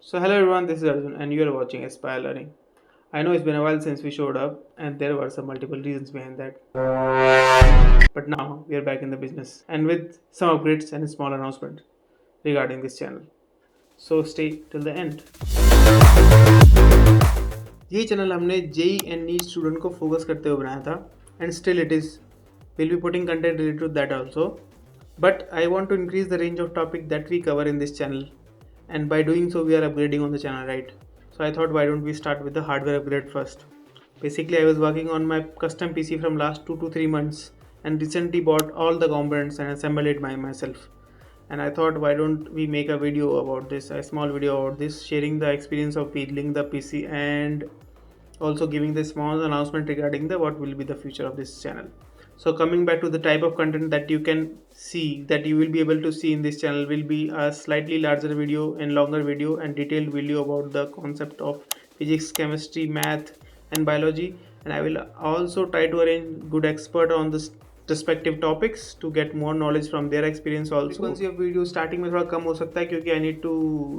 So, hello everyone, this is Arjun, and you are watching Aspire Learning. I know it's been a while since we showed up, and there were some multiple reasons behind that. But now we are back in the business, and with some upgrades and a small announcement regarding this channel. So, stay till the end. ये channel हमने JEE and NEET student को focus करते हुए बनाया था, and still it is will be putting content related to that also. But I want to increase the range of topic that we cover in this channel, and by doing so we are upgrading on the channel, right? So I thought, why don't we start with the hardware upgrade first. Basically, I was working on my custom PC from last 2 to 3 months and recently bought all the components and assembled it by myself. And I thought, why don't we make a video about this, a small video about this, sharing the experience of building the PC and also giving the small announcement regarding the what will be the future of this channel. So coming back to the type of content that you can see, that you will be able to see in this channel, will be a slightly larger video and longer video and detailed video about the concept of physics, chemistry, math and biology. And I will also try to arrange good expert on this respective topics to get more knowledge from their experience also. Frequency of video starting में थोड़ा कम हो सकता है क्योंकि I need to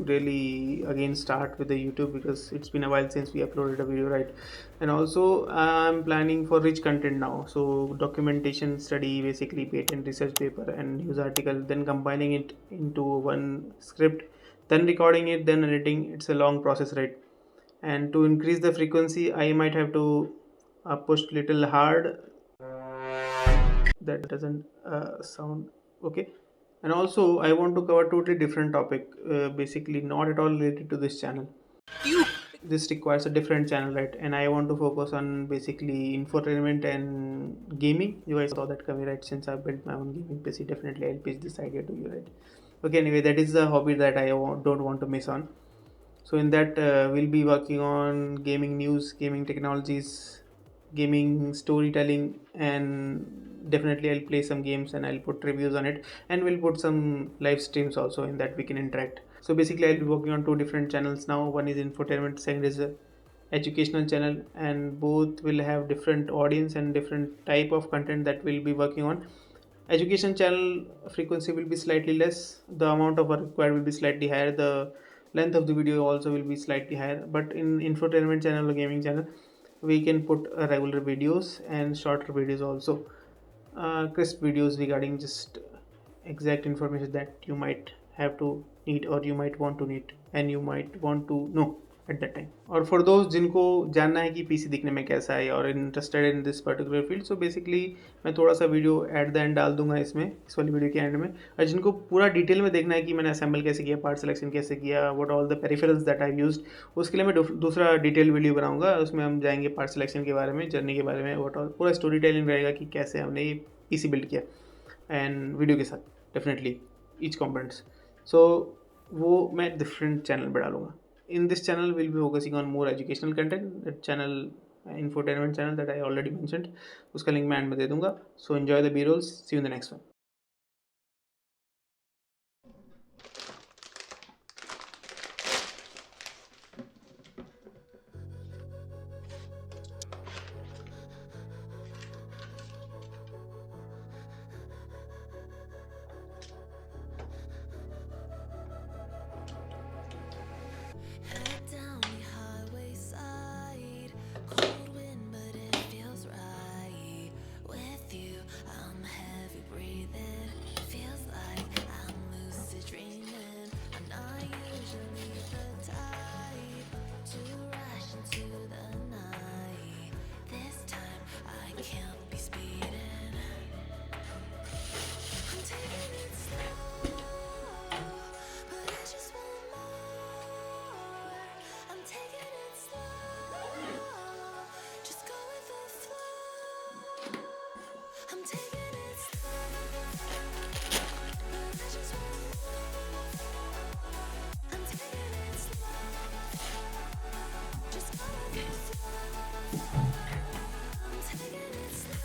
really again start with the YouTube because it's been a while since we uploaded a video, right? And also I'm planning for rich content now, so documentation study, basically patent research paper and news article, then combining it into one script, then recording it, then editing. It's a long process, right? And to increase the frequency I might have to push little hard. That doesn't sound okay. And also I want to cover totally different topic, basically not at all related to this channel. This requires a different channel, right? And I want to focus on basically infotainment and gaming. You guys saw that coming, right? Since I built my own gaming PC, definitely I'll pitch this idea to you, right? Okay, anyway, that is the hobby that I don't want to miss on. So in that we'll be working on gaming news, gaming technologies, gaming storytelling, and definitely I'll play some games and I'll put reviews on it, and we'll put some live streams also in that we can interact. So basically I'll be working on two different channels now. One is infotainment, second is a educational channel, and both will have different audience and different type of content that we'll be working on. Education channel frequency will be slightly less, the amount of work required will be slightly higher, the length of the video also will be slightly higher. But in infotainment channel or gaming channel we can put regular videos and shorter videos also, crisp videos regarding just exact information that you might have to need or you might want to need and you might want to know at that time. और for those जिनको जानना है कि PC दिखने में कैसा है और interested in this particular field, so basically मैं थोड़ा सा वीडियो एट द एंड डाल दूंगा इसमें, इस वाली वीडियो के एंड में. और जिनको पूरा डिटेल में देखना है कि मैंने असेंबल कैसे किया, पार्ट सिलेक्शन कैसे किया, what all the peripherals that I used, उसके लिए मैं दूसरा डिटेल वीडियो बनाऊंगा. उसमें हम जाएंगे पार्ट सिलेक्शन के बारे में, जर्नी के बारे में, व्हाट ऑल पूरा स्टोरी टेलिंग रहेगा कि कैसे हमने ये पीसी बिल्ड किया, एंड वीडियो के साथ डेफिनेटली ईच कॉम्पोनेंट्स. सो वो मैं डिफरेंट चैनल पर डालूंगा. In this channel we'll be focusing on more educational content. That channel, infotainment channel that I already mentioned, उसका लिंक मैं एंड में दे दूंगा. So enjoy the b-rolls. See you in the next one. Head down the highway side, cold wind but it feels right. With you, I'm heavy breathing. Feels like I'm lucid dreaming. I'm not usually the type to rush into the night. This time I can't be speeding. I'm taking it slow, but I just want more. I'm taking it slow, just go with the flow. I'm taking it slow, but I just want more. I'm taking it slow, just go with the flow. I'm taking it slow.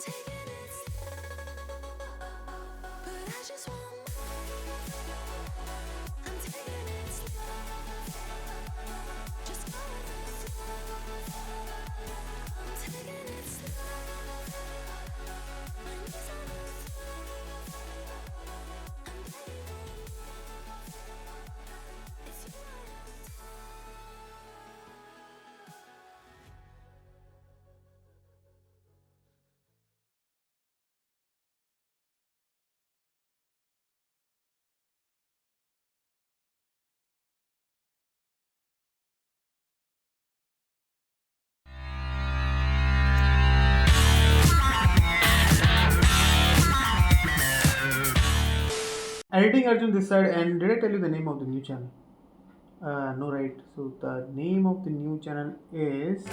taking it slow, but I just want more. I'm taking it slow, just go with the flow. I'm taking it slow, my knees on the floor. I'm begging for more. It's you I Editing Arjun this side, and did I tell you the name of the new channel? No, right. So the name of the new channel is